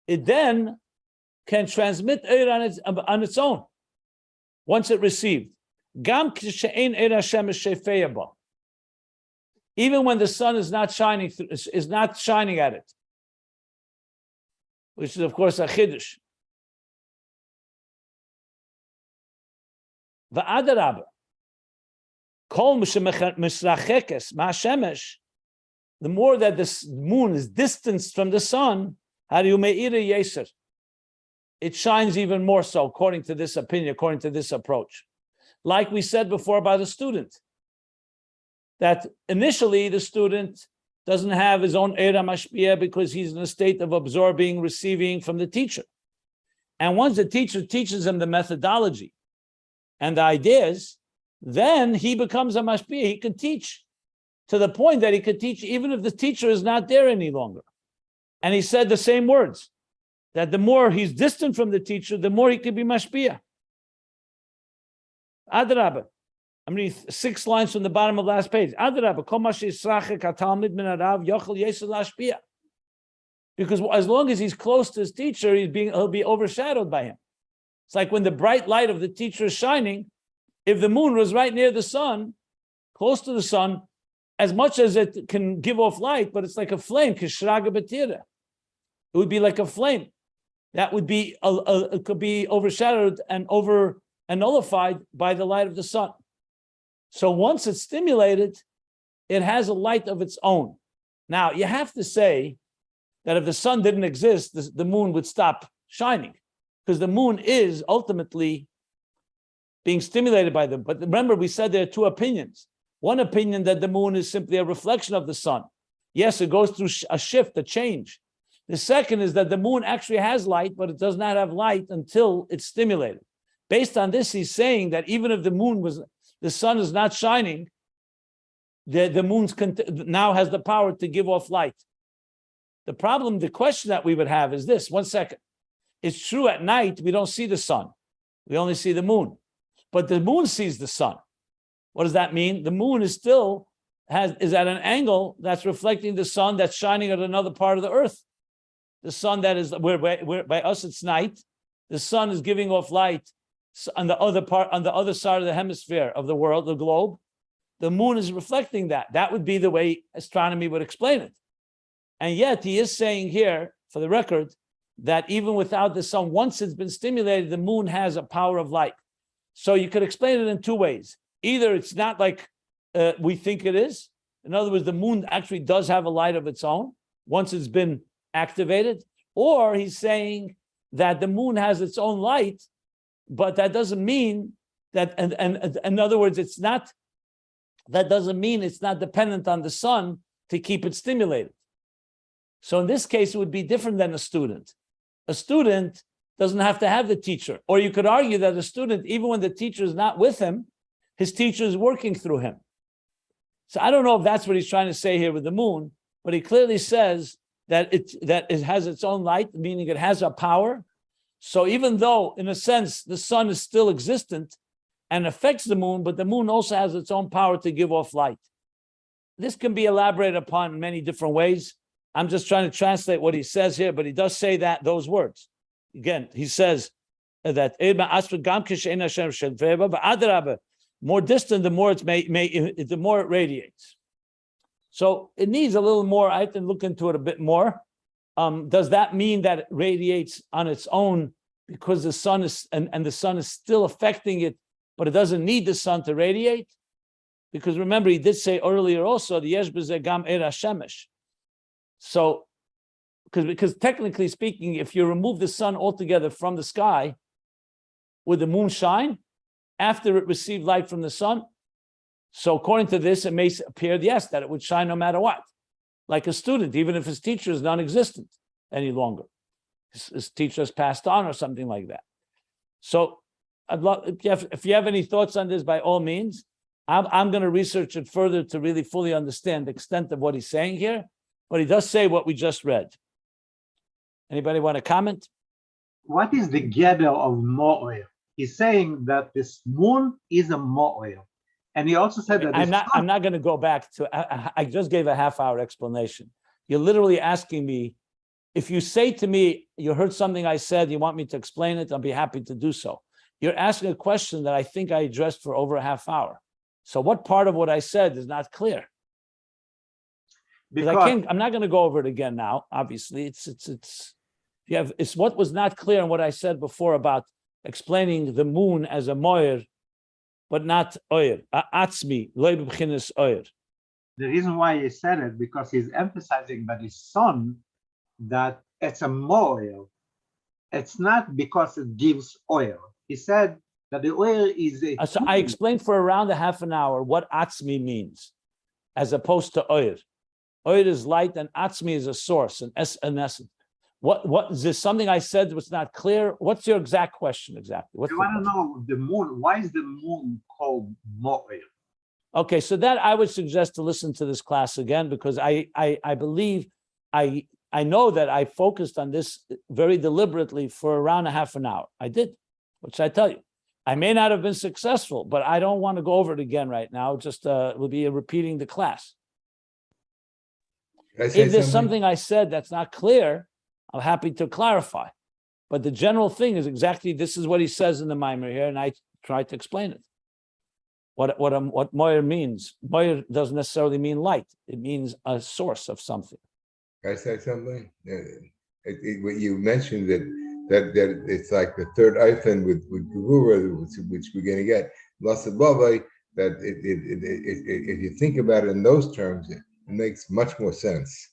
it then can transmit on its own once it received. Even when the sun is not shining at it, which is of course a chiddush. The more that the moon is distanced from the sun, it shines even more so, according to this opinion, according to this approach. Like we said before about the student, that initially the student doesn't have his own Eira Mashpia because he's in a state of absorbing, receiving from the teacher. And once the teacher teaches him the methodology and the ideas, then he becomes a mashpia. He can teach to the point that he could teach even if the teacher is not there any longer. And he said the same words, that the more he's distant from the teacher, the more he could be mashpia. Adrabah. I'm reading 6 lines from the bottom of the last page. Adrabah. Because as long as he's close to his teacher, he'll be overshadowed by him. It's like when the bright light of the teacher is shining, if the moon was right near the sun, close to the sun, as much as it can give off light, but it's like a flame, it would be like a flame. That would be, it could be overshadowed and nullified by the light of the sun. So once it's stimulated, it has a light of its own. Now, you have to say that if the sun didn't exist, the moon would stop shining, because the moon is ultimately being stimulated by them. But remember, we said there are 2 opinions. One opinion that the moon is simply a reflection of the sun. Yes, it goes through a shift, a change. The second is that the moon actually has light, but it does not have light until it's stimulated. Based on this, he's saying that even if the sun is not shining, the moon now has the power to give off light. The question that we would have is this, 1 second. It's true at night, we don't see the sun. We only see the moon. But the moon sees the sun. What does that mean? The moon is at an angle that's reflecting the sun that's shining at another part of the earth. The sun that is, where by us it's night. The sun is giving off light on the other side of the hemisphere of the world, the globe. The moon is reflecting that. That would be the way astronomy would explain it. And yet he is saying here, for the record, that even without the sun, once it's been stimulated, the moon has a power of light. So you could explain it in 2 ways. Either it's not like we think it is, In other words, the moon actually does have a light of its own once it's been activated, or he's saying that the moon has its own light, but that doesn't mean that, and in other words, that doesn't mean it's not dependent on the sun to keep it stimulated. So in this case, it would be different than a student. A student doesn't have to have the teacher, or you could argue that a student, even when the teacher is not with him, his teacher is working through him. So I don't know if that's what he's trying to say here with the moon, but he clearly says that it has its own light, meaning it has a power. So even though, in a sense, the sun is still existent and affects the moon, but the moon also has its own power to give off light. This can be elaborated upon in many different ways. I'm just trying to translate what he says here, but he does say those words. Again, he says that more distant, the more the more it radiates. So it needs a little more. I have to look into it a bit more. Does that mean that it radiates on its own because the sun is and the sun is still affecting it, but it doesn't need the sun to radiate? Because remember, he did say earlier also the yesh b'zeh gam eir hashemesh. So, because technically speaking, if you remove the sun altogether from the sky, would the moon shine after it received light from the sun? So according to this, it may appear, yes, that it would shine no matter what. Like a student, even if his teacher is non-existent any longer. His teacher has passed on or something like that. So I'd love, if you have any thoughts on this, by all means. I'm going to research it further to really fully understand the extent of what he's saying here. But he does say what we just read. Anybody want to comment? What is the gather of Mo'er? He's saying that this moon is a Mo'er. And he also said that I'm not going to go back to, I just gave a half-hour explanation. You're literally asking me, if you say to me, you heard something I said, you want me to explain it, I'll be happy to do so. You're asking a question that I think I addressed for over a half hour. So what part of what I said is not clear? Because I'm not going to go over it again now. Obviously, it's what was not clear in what I said before about explaining the moon as a moir, but not oir. Atzmi, loy b'chinas oir. The reason why he said it, because he's emphasizing that his sun, that it's a moir. It's not because it gives oil. He said that the oil is a... So I explained for around a half an hour what atzmi means, as opposed to oir. Oir is light and atzmi is a source, an essence. What is this something I said was not clear? What's your exact question exactly? I want to know the moon. Why is the moon called Mo'er? Okay, so that I would suggest to listen to this class again, because I believe I know that I focused on this very deliberately for around a half an hour. I did, which I tell you. I may not have been successful, but I don't want to go over it again right now. Just will be repeating the class. If there's something I said that's not clear, I'm happy to clarify. But the general thing is exactly this is what he says in the Maimer here, and I try to explain it. What Moir means. Moir doesn't necessarily mean light. It means a source of something. Can I say something? What you mentioned that it's like the third Eifen with Gevura, which we're going to get. Lasabava, that if you think about it in those terms, it makes much more sense.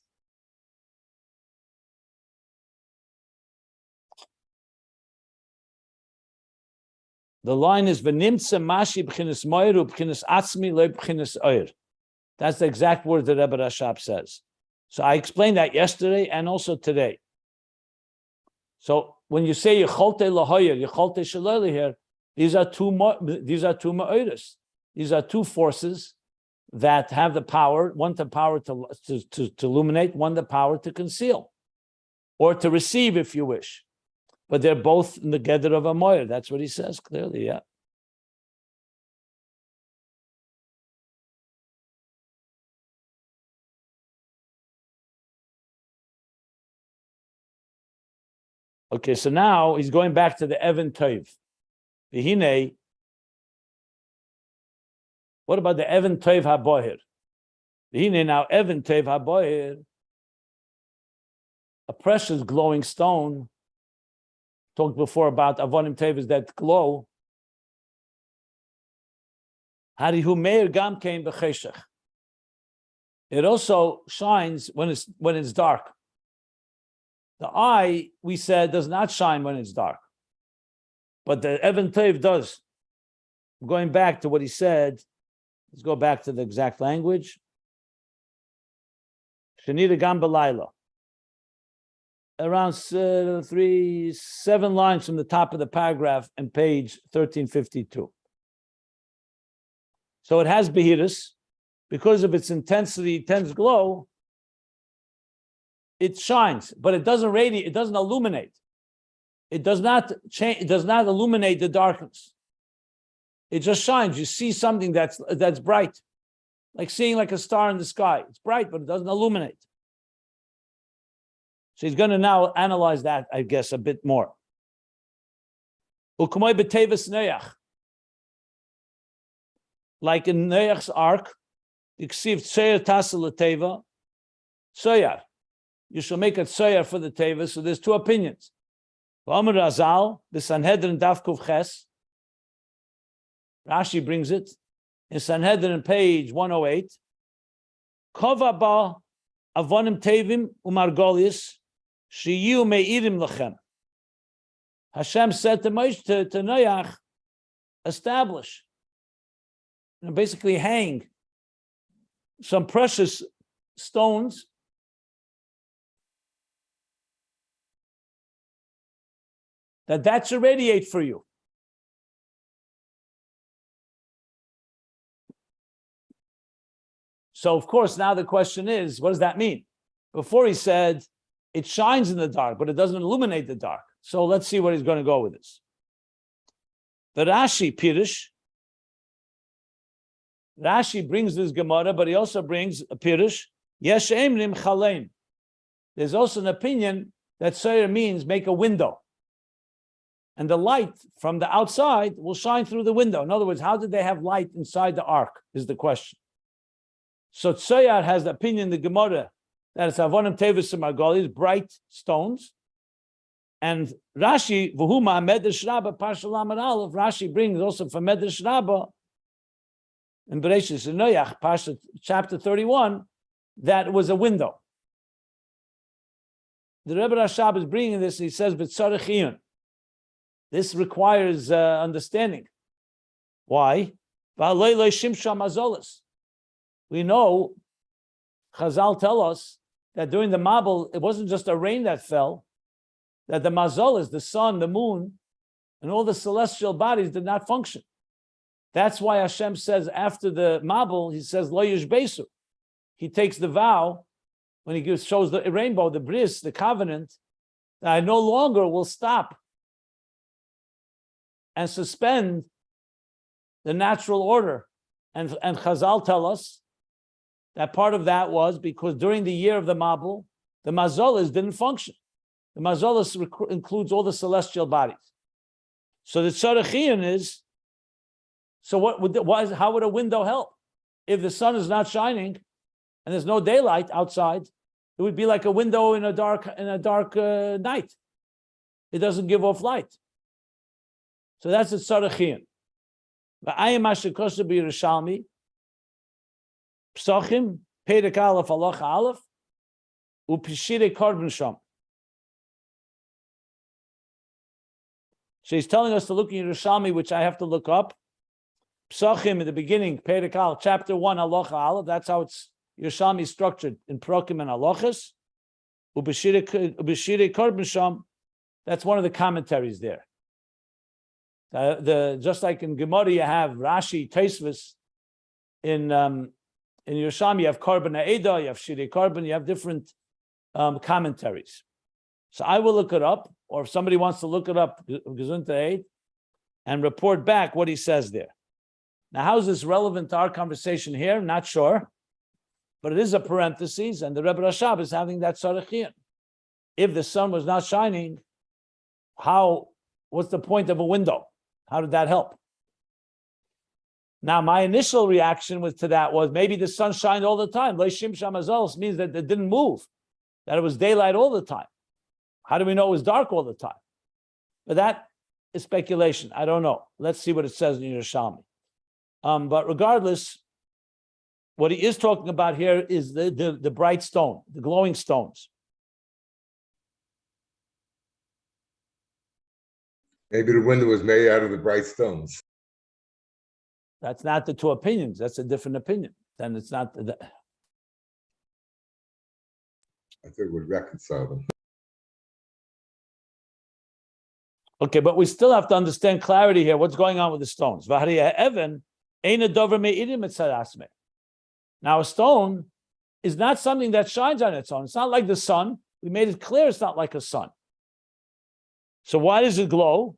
The line is v'nimtze mashi b'chinas moiru b'chinas atzmi le b'chinas oir. That's the exact word that Rebbe Rashab says. So I explained that yesterday and also today. So when you say yecholte lahoyer, yecholte shaloli here, these are two ma'oris. These are two forces that have the power, one the power to illuminate, one the power to conceal, or to receive, if you wish. But they're both in the gather of a moyer. That's what he says clearly, yeah. Okay, so now he's going back to the Evan Toiv. V'hinei, what about the Evan Toiv HaBoher? V'hinei, now Evan Toiv HaBoher, a precious glowing stone. Talked before about Avonim Tevis that glow. Harihu Meir Gam came b'cheshech. It also shines when it's dark. The eye, we said, does not shine when it's dark. But the Even Tov does. Going back to what he said, let's go back to the exact language. Shenida Gam B'Layla. Around 7 lines from the top of the paragraph and page 1352. So it has Behirus. Because of its intensity, intense glow, it shines, but it doesn't radiate, it doesn't illuminate. It does not change, it does not illuminate the darkness. It just shines. You see something that's bright, like seeing like a star in the sky. It's bright, but it doesn't illuminate. So he's going to now analyze that, I guess, a bit more. Like in Noach's ark, you shall make a tsoyar for the teva. So there's two opinions. The Sanhedrin Daf Kuf Ches. Rashi brings it in Sanhedrin page 108. Kova ba avonim tevim umargolius shiyu meirim lachem. Hashem said to Moshe, to Noach, establish, basically hang some precious stones that should radiate for you. So, of course, now the question is, what does that mean? Before he said, it shines in the dark, but it doesn't illuminate the dark. So let's see where he's going to go with this. The Rashi Pirush, Rashi brings this Gemara, but he also brings a Pirush. Yesh emrim chaleim. There's also an opinion that Soyer means make a window. And the light from the outside will shine through the window. In other words, how did they have light inside the ark is the question. So Tzoyar has the opinion in the Gemara that it's avonim tevis margolis, bright stones. And Rashi, v'huma medrash Rabbah, Parsha Lamed Aleph, Rashi brings also from medrash Rabbah, in Bereshis in Noach, Parsha chapter 31, that was a window. The Rebbe Rashab is bringing this, he says, b'tzarech iyun. This requires understanding. Why? We know, Chazal tell us that during the Mabul, it wasn't just a rain that fell, that the mazolas, the sun, the moon, and all the celestial bodies did not function. That's why Hashem says after the Mabul, he says, Lo Yishbesu. He takes the vow, when he shows the rainbow, the bris, the covenant, that I no longer will stop and suspend the natural order. And Chazal tell us that part of that was because during the year of the Mabul, the mazolas didn't function. The mazolas includes all the celestial bodies. So the tzarechiyun is, so how would a window help? If the sun is not shining and there's no daylight outside, it would be like a window in a dark night. It doesn't give off light. So that's the tzarechiyun. V'ayim hashekosha b'Yerushalmi, Psachim, Perek Aleph, Halacha Aleph, u'Pishirei Korban Sham. So he's telling us to look in Yerushalmi, which I have to look up. Psachim in the beginning, Perek Aleph, chapter 1, Halacha Aleph. That's how it's Yerushalmi structured in Prokim and Halachas. U'Pishirei Korban Sham. That's one of the commentaries there. Just like in Gemara, you have Rashi, Tosfos. In Yerushalmi, you have Korban Ha'eda, you have Shirei Korban, you have different commentaries. So I will look it up, or if somebody wants to look it up, Gesundheit Eid, and report back what he says there. Now, how is this relevant to our conversation here? Not sure, but it is a parenthesis, and the Rebbe Rashab is having that tzarechiyun. If the sun was not shining, what's the point of a window? How did that help? Now, my initial reaction to that was maybe the sun shined all the time. Leishim Shamazos means that it didn't move, that it was daylight all the time. How do we know it was dark all the time? But that is speculation. I don't know. Let's see what it says in Yerushalmi. But regardless, What he is talking about here is the bright stone, the glowing stones. Maybe the window was made out of the bright stones. That's not the two opinions. That's a different opinion. Then it's not. I think it would reconcile them. Okay, but we still have to understand clarity here. What's going on with the stones? Now, a stone is not something that shines on its own. It's not like the sun. We made it clear it's not like a sun. So why does it glow?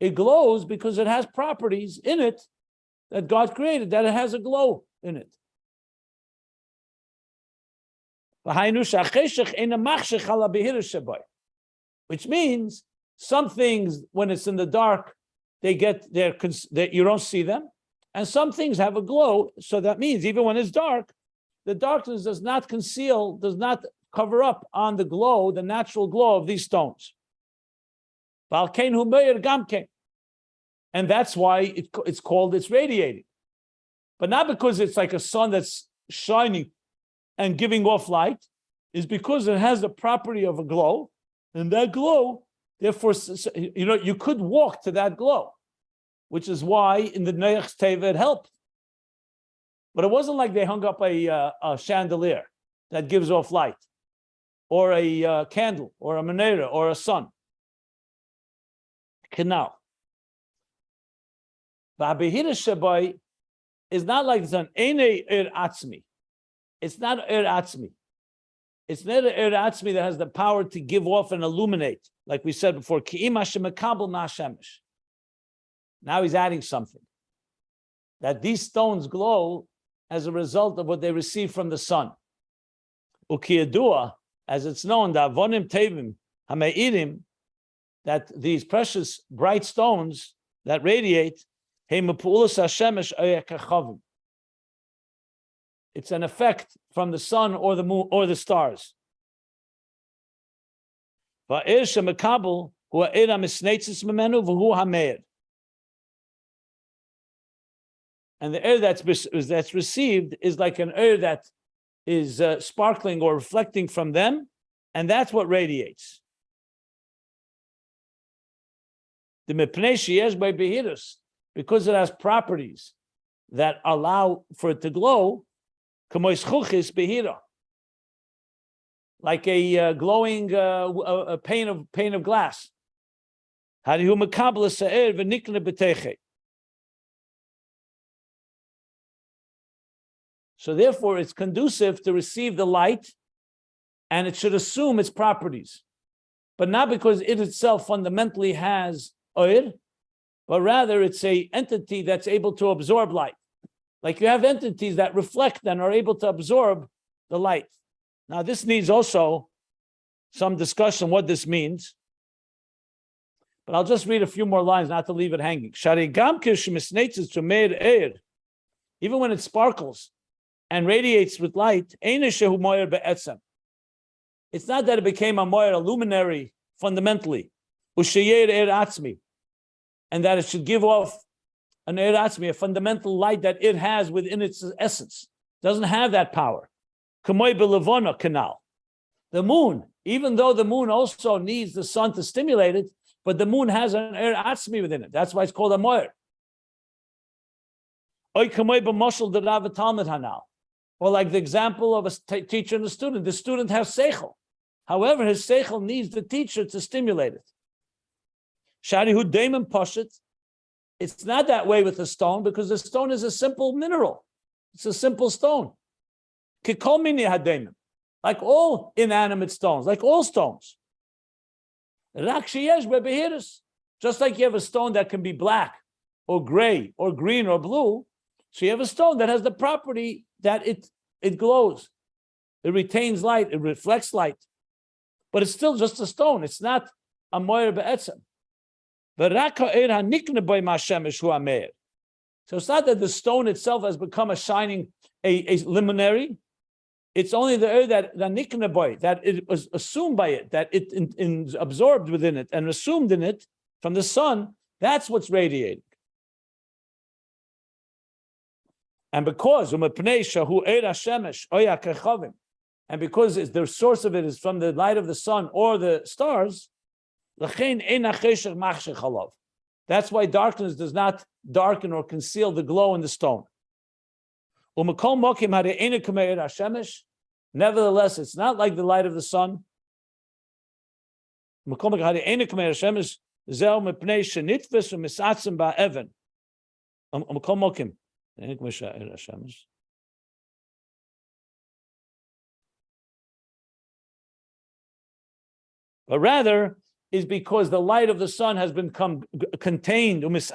It glows because it has properties in it that God created, that it has a glow in it. Which means some things, when it's in the dark, you don't see them. And some things have a glow. So that means even when it's dark, the darkness does not conceal, does not cover up on the glow, the natural glow of these stones. And that's why it's called, it's radiating. But not because it's like a sun that's shining and giving off light, is because it has the property of a glow. And that glow, therefore, you could walk to that glow, which is why in the Noach's Teva it helped. But it wasn't like they hung up a chandelier that gives off light, or a candle, or a menorah, or a sun. Canal. V'habehira shabai is not like it's an ene atzmi. It's not atzmi. It's not atzmi that has the power to give off and illuminate, like we said before. Now he's adding something. That these stones glow as a result of what they receive from the sun. Ukiyadua, as it's known, that avonim tevim hameirim, that these precious bright stones that radiate, it's an effect from the sun or the moon or the stars. And the air that's received is like an air that is sparkling or reflecting from them, and that's what radiates. The because it has properties that allow for it to glow, like a glowing a pane of glass. So therefore, it's conducive to receive the light, and it should assume its properties, but not because it itself fundamentally has oir, but rather it's a entity that's able to absorb light. Like you have entities that reflect and are able to absorb the light. Now, this needs also some discussion what this means, but I'll just read a few more lines, not to leave it hanging. Even when it sparkles and radiates with light, it's not that it became a moyer, a luminary fundamentally, and that it should give off an eratzmi, a fundamental light that it has within its essence. It doesn't have that power. Canal. The moon, even though the moon also needs the sun to stimulate it, but the moon has an eratzmi within it. That's why it's called a moyer. Or like the example of a teacher and a student. The student has seichel. However, his seichel needs the teacher to stimulate it. Sharihu Damon Poshet. It's not that way with the stone because the stone is a simple mineral. It's a simple stone. Kikomini Hadamim. Like all inanimate stones, like all stones. Just like you have a stone that can be black or gray or green or blue, so you have a stone that has the property that it glows. It retains light, it reflects light. But it's still just a stone. It's not a moyer be'etzem. So it's not that the stone itself has become a shining, a luminary. It's only the air that it was assumed by it, that it is absorbed within it and assumed in it from the sun. That's what's radiating. And because and because the source of it is from the light of the sun or the stars, that's why darkness does not darken or conceal the glow in the stone. Nevertheless, it's not like the light of the sun. But rather is because the light of the sun has become contained, it's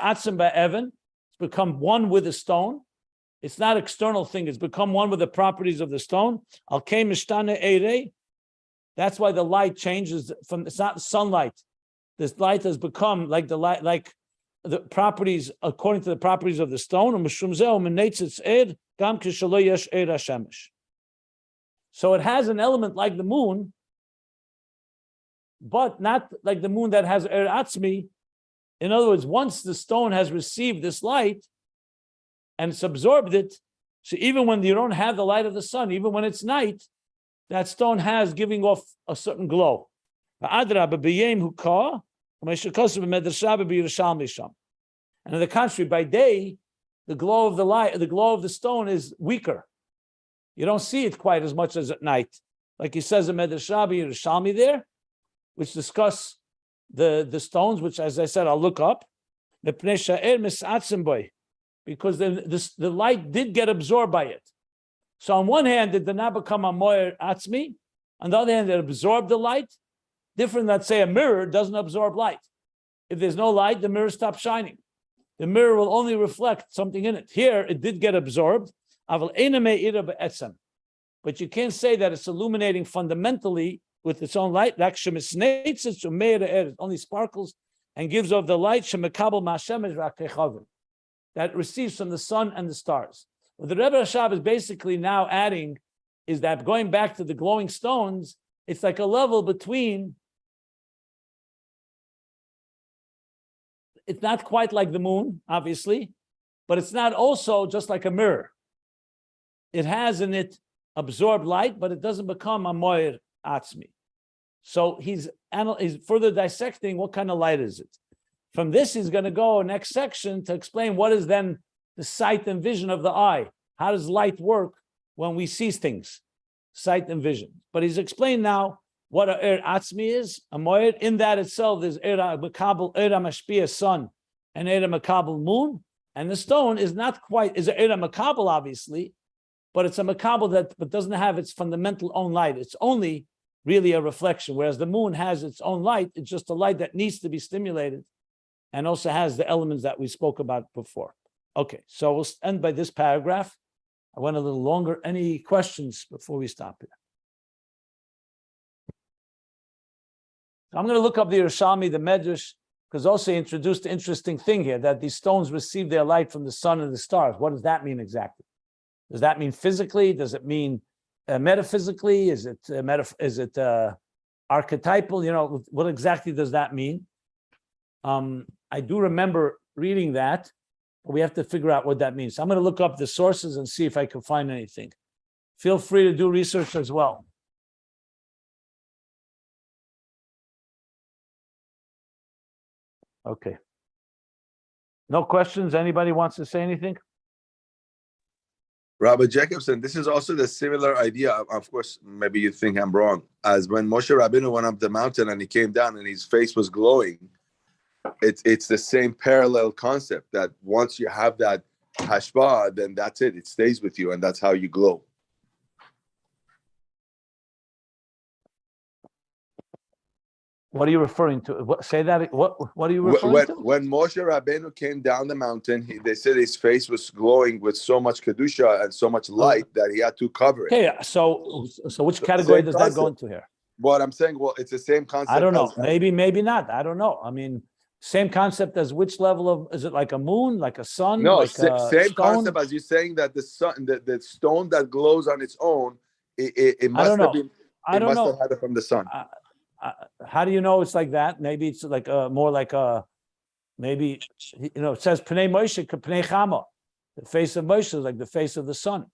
become one with the stone. It's not external thing, it's become one with the properties of the stone. That's why the light changes from, it's not sunlight. This light has become like the light, like the properties according to the properties of the stone. So it has an element like the moon, but not like the moon that has atzmi. In other words, once the stone has received this light and it's absorbed it, so even when you don't have the light of the sun, even when it's night, that stone has giving off a certain glow. And on the contrary, by day, the glow of the light, the glow of the stone is weaker. You don't see it quite as much as at night. Like he says in Medrash Rabbi Yerushalmi there, which discuss the stones, which, as I said, I'll look up. Because the light did get absorbed by it. So on one hand, it did not become a moyer atzmi. On the other hand, it absorbed the light. Different than, say, a mirror doesn't absorb light. If there's no light, the mirror stops shining. The mirror will only reflect something in it. Here, it did get absorbed. But you can't say that it's illuminating fundamentally with its own light. It only sparkles and gives off the light that receives from the sun and the stars. What the Rebbe Rashab is basically now adding is that, going back to the glowing stones, it's like a level between, it's not quite like the moon, obviously, but it's not also just like a mirror. It has in it absorbed light, but it doesn't become a moyer atzmi. So he's further dissecting what kind of light is it. From this, he's going to go next section to explain what is then the sight and vision of the eye. How does light work when we see things? Sight and vision. But he's explained now what a atzmi is, a moyer. In that itself, there's makabel, mashpia, sun, and makabel, moon. And the stone is not quite, is a makabel, obviously, but it's a makabel that but doesn't have its fundamental own light. It's only really a reflection, whereas the moon has its own light. It's just a light that needs to be stimulated and also has the elements that we spoke about before. Okay, so we'll end by this paragraph. I went a little longer. Any questions before we stop here? So I'm going to look up the Yerushalmi, the Medrash, because also he introduced the interesting thing here, that these stones receive their light from the sun and the stars. What does that mean exactly? Does that mean physically? Does it mean metaphysically? Is it archetypal? You know, what exactly does that mean? I do remember reading that, but we have to figure out what that means. So I'm going to look up the sources and see if I can find anything. Feel free to do research as well. Okay. No questions? Anybody wants to say anything? Rabbi Jacobson, this is also the similar idea. Of course, maybe you think I'm wrong. As when Moshe Rabbeinu went up the mountain and he came down and his face was glowing, it's the same parallel concept that once you have that hashpah, then that's it. It stays with you, and that's how you glow. What are you referring to? Say that. What are you referring to? When Moshe Rabbeinu came down the mountain, they said his face was glowing with so much kedusha and so much light that he had to cover it. Okay, so which category does that go into here? What I'm saying, well, it's the same concept. I don't know. Maybe not. I don't know. I mean, same concept as which level of, is it like a moon, like a sun? No, like same stone? concept as you're saying that the sun, the stone that glows on its own, it must have been. It must have had it from the sun. How do you know it's like that? Maybe it's like more like a, maybe, it says Pnei Moshe, Pnei Chama. The face of Moshe is like the face of the sun.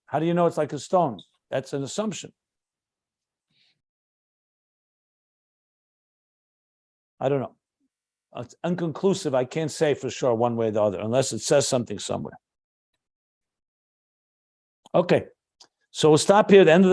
How do you know it's like a stone? That's an assumption. I don't know. It's inconclusive. I can't say for sure one way or the other, unless it says something somewhere. Okay, so we'll stop here at the end of the